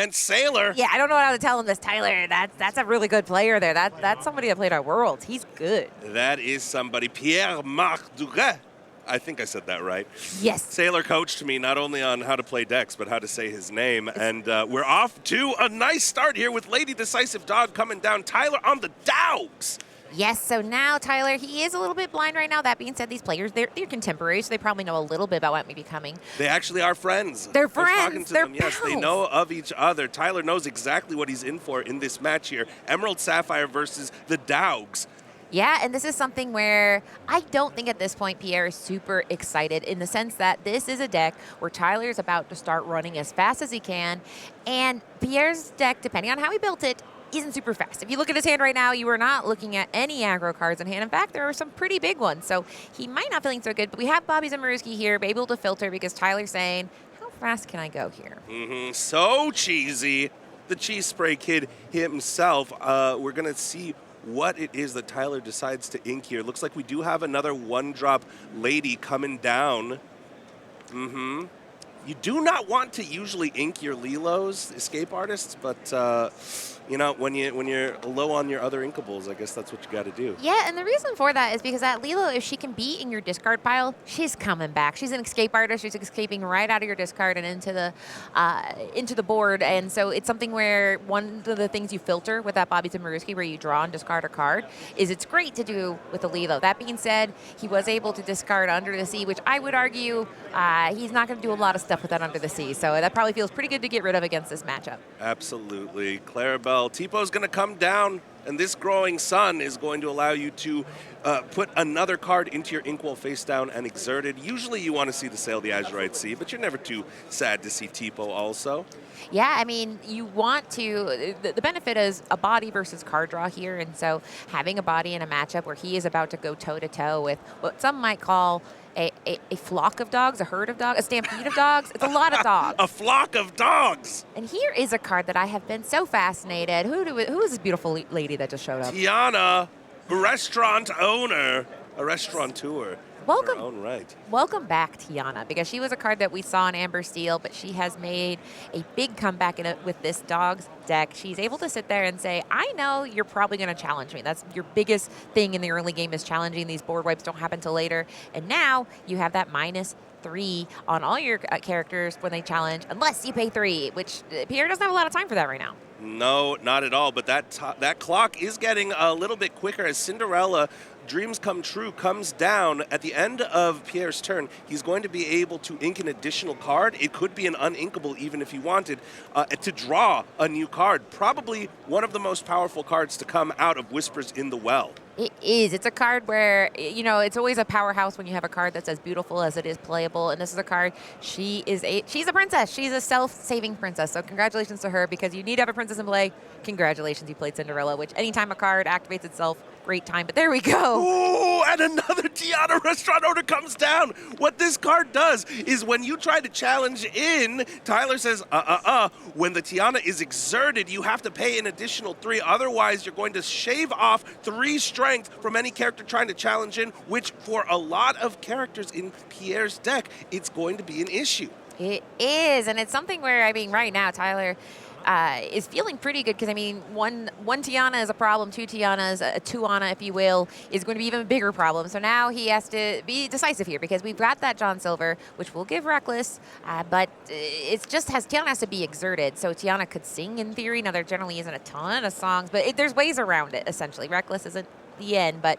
And Sailor. Yeah, I don't know how to tell him this, Tyler. That's a really good player there. That's somebody that played our Worlds. He's good. That is somebody. Pierre-Marc Duret. I think I said that right. Yes. Sailor coached me not only on how to play decks, but how to say his name. And we're off to a nice start here with Lady Decisive Dog coming down. Tyler on the Dogs. Yes, so now Tyler, he is a little bit blind right now. That being said, these players, they're contemporaries, so they probably know a little bit about what may be coming. They actually are friends. They're friends. I was talking to They're them. Yes, pals. they know of each other. Tyler knows exactly what he's in for in this match here. Emerald Sapphire versus the Dogs. Yeah, and this is something where I don't think at this point Pierre is super excited in the sense that this is a deck where Tyler is about to start running as fast as he can, and Pierre's deck, depending on how he built it, isn't super fast. If you look at his hand right now, you are not looking at any aggro cards in hand. In fact, there are some pretty big ones, so he might not feeling so good, but we have Bobby Zimmerowski here, be able to filter because Tyler's saying, how fast can I go here? So cheesy. The Cheese Spray Kid himself. We're going to see what it is that Tyler decides to ink here. Looks like we do have another one-drop lady coming down. You do not want to usually ink your Lilos, Escape Artists, but you know, when you're low on your other inkables, I guess that's what you got to do. Yeah, and the reason for that is because that Lilo, if she can be in your discard pile, she's coming back. She's an Escape Artist. She's escaping right out of your discard and into the board. And so it's something where one of the things you filter with that Bobby Zimmerowski, where you draw and discard a card, is it's great to do with the Lilo. That being said, he was able to discard Under the Sea, which I would argue he's not going to do a lot of stuff with that Under the Sea. So that probably feels pretty good to get rid of against this matchup. Absolutely. Clarabelle, Tipo is going to come down, and this growing sun is going to allow you to put another card into your Inkwell face down and Exerted. Usually you want to see the Sail the Azurite Sea, but you're never too sad to see Tipo also. Yeah, I mean, you want to, the benefit is a body versus card draw here, and so having a body in a matchup where he is about to go toe-to-toe with what some might call a flock of dogs, a herd of dogs, a stampede of dogs. It's a lot of dogs. A flock of dogs. And here is a card that I have been so fascinated. Who is this beautiful lady that just showed up? Tiana, restaurant owner, a restaurateur. Welcome. Her own right. Welcome back, Tiana, because she was a card that we saw in Amber Steel, but she has made a big comeback with this Dogs deck. She's able to sit there and say, I know you're probably going to challenge me. That's your biggest thing in the early game, is challenging. These board wipes don't happen till later. And now you have that -3 on all your characters when they challenge, unless you pay 3, which Pierre doesn't have a lot of time for that right now. No, not at all. But that clock is getting a little bit quicker as Cinderella Dreams Come True comes down at the end of Pierre's turn. He's going to be able to ink an additional card. It could be an uninkable even if he wanted to draw a new card. Probably one of the most powerful cards to come out of Whispers in the Well. It is. It's a card where, you know, it's always a powerhouse when you have a card that's as beautiful as it is playable. And this is a card, she's a princess. She's a self-saving princess. So congratulations to her, because you need to have a princess in play. Congratulations, you played Cinderella, which anytime a card activates itself, great time. But there we go. Ooh, and another Tiana restaurant owner comes down. What this card does is when you try to challenge in, Tyler says, when the Tiana is exerted, you have to pay an additional 3. Otherwise, you're going to shave off 3 strength from any character trying to challenge in, which for a lot of characters in Pierre's deck, it's going to be an issue. It is, and it's something where, I mean, right now, Tyler is feeling pretty good, because, I mean, one Tiana is a problem, 2 Tianas, a 2-ana, if you will, is going to be even a bigger problem. So now he has to be decisive here, because we've got that John Silver, which will give Reckless, but Tiana has to be exerted. So Tiana could sing in theory. Now, there generally isn't a ton of songs, but there's ways around it, essentially. Reckless isn't the end, but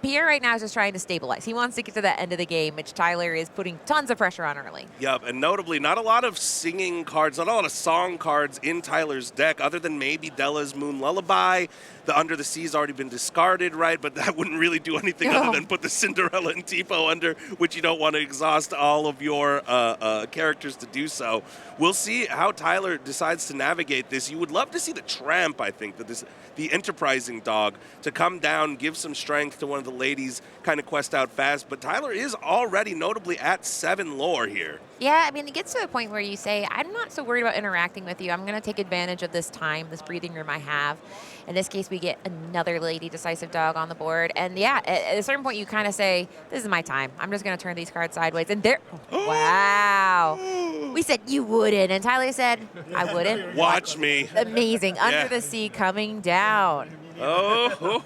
Pierre right now is just trying to stabilize. He wants to get to that end of the game, which Tyler is putting tons of pressure on early. Yep, and notably, not a lot of singing cards, not a lot of song cards in Tyler's deck, other than maybe Della's Moon Lullaby. The Under the Sea's already been discarded, right? But that wouldn't really do anything other than put the Cinderella and Tipo under, which you don't want to exhaust all of your characters to do so. We'll see how Tyler decides to navigate this. You would love to see the Tramp, I think, the enterprising dog, to come down, give some strength to one of the ladies, kind of quest out fast. But Tyler is already notably at 7 lore here. Yeah, I mean, it gets to the point where you say, I'm not so worried about interacting with you. I'm going to take advantage of this time, this breathing room I have. In this case, we get another Lady Decisive Dog on the board. And yeah, at a certain point, you kind of say, this is my time. I'm just going to turn these cards sideways. And there, wow. We said, you wouldn't. And Tyler said, I wouldn't. Watch me. Amazing. Yeah. Under the Sea coming down. Oh,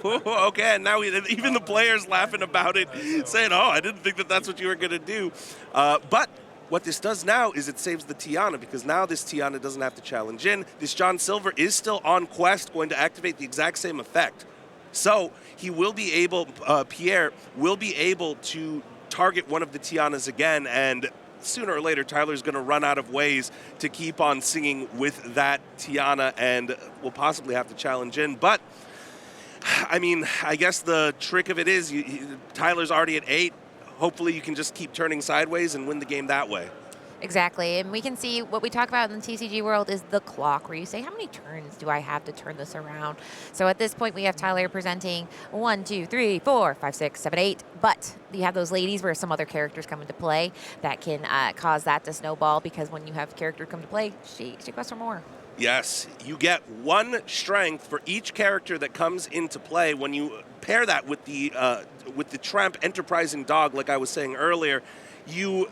okay. And now even the players laughing about it, saying, I didn't think that that's what you were going to do. But what this does now is it saves the Tiana, because now this Tiana doesn't have to challenge in. This John Silver is still on quest, going to activate the exact same effect. So he will be able, Pierre will be able to target one of the Tianas again, and sooner or later, Tyler's going to run out of ways to keep on singing with that Tiana, and will possibly have to challenge in. But, I mean, I guess the trick of it is Tyler's already at 8. Hopefully you can just keep turning sideways and win the game that way. Exactly. And we can see what we talk about in the TCG world is the clock, where you say, how many turns do I have to turn this around? So at this point, we have Tyler presenting 1, 2, 3, 4, 5, 6, 7, 8. But you have those ladies where some other characters come into play that can cause that to snowball, because when you have a character come to play, she quests for more. Yes, you get 1 strength for each character that comes into play. When you pair that with the Tramp Enterprising Dog, like I was saying earlier,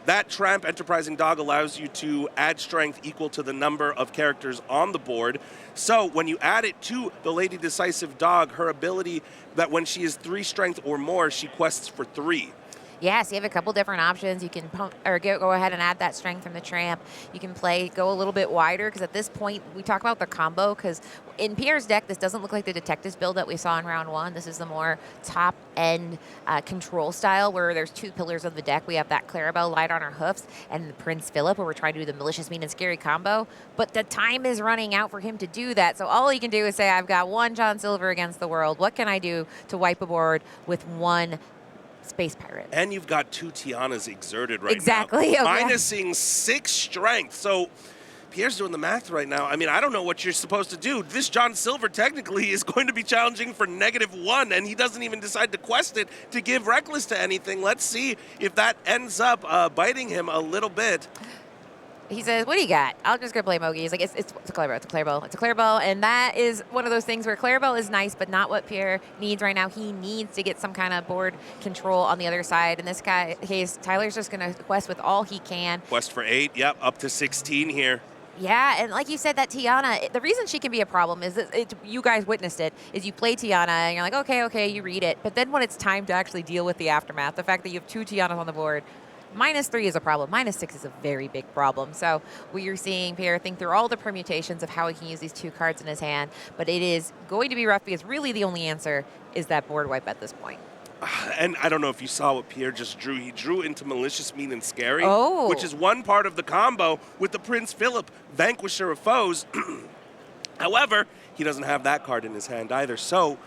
that Tramp Enterprising Dog allows you to add strength equal to the number of characters on the board. So when you add it to the Lady Decisive Dog, her ability that when she is 3 strength or more, she quests for 3. Yes, you have a couple different options. You can go ahead and add that strength from the Tramp. You can go a little bit wider, because at this point, we talk about the combo, because in Pierre's deck, this doesn't look like the Detectives build that we saw in round 1. This is the more top-end control style, where there's 2 pillars of the deck. We have that Clarabelle light on our hoofs and the Prince Philip, where we're trying to do the malicious, mean, and scary combo. But the time is running out for him to do that. So all he can do is say, I've got 1 John Silver against the world. What can I do to wipe a board with 1 Space Pirate? And you've got 2 Tianas exerted right exactly. now. Okay. Minusing 6 strength. So Pierre's doing the math right now. I mean, I don't know what you're supposed to do. This John Silver technically is going to be challenging for -1, and he doesn't even decide to quest it to give Reckless to anything. Let's see if that ends up biting him a little bit. He says, what do you got? I'll just go play Mogi. He's like, it's a Clarabelle, it's a Clarabelle, it's a Clarabelle. And that is one of those things where Clarabelle is nice, but not what Pierre needs right now. He needs to get some kind of board control on the other side. In this case, Tyler's just going to quest with all he can. Quest for 8, yep, up to 16 here. Yeah, and like you said, that Tiana, the reason she can be a problem is that you guys witnessed it, is you play Tiana and you're like, okay, you read it. But then when it's time to actually deal with the aftermath, the fact that you have 2 Tianas on the board, -3 is a problem. -6 is a very big problem. So we are seeing Pierre think through all the permutations of how he can use these 2 cards in his hand. But it is going to be rough, because really the only answer is that board wipe at this point. And I don't know if you saw what Pierre just drew. He drew into Malicious, Mean, and Scary, which is one part of the combo with the Prince Philip, Vanquisher of Foes. However, he doesn't have that card in his hand either. So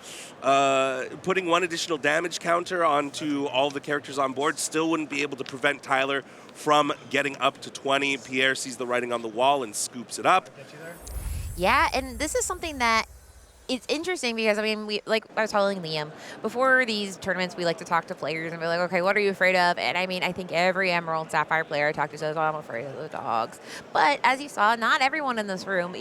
putting 1 additional damage counter onto all the characters on board still wouldn't be able to prevent Tyler from getting up to 20. Pierre sees the writing on the wall and scoops it up. Yeah, and this is something that it's interesting, because, I mean, I was telling Liam, before these tournaments, we like to talk to players and be like, okay, what are you afraid of? And I mean, I think every Emerald Sapphire player I talk to says, I'm afraid of the dogs. But as you saw, not everyone in this room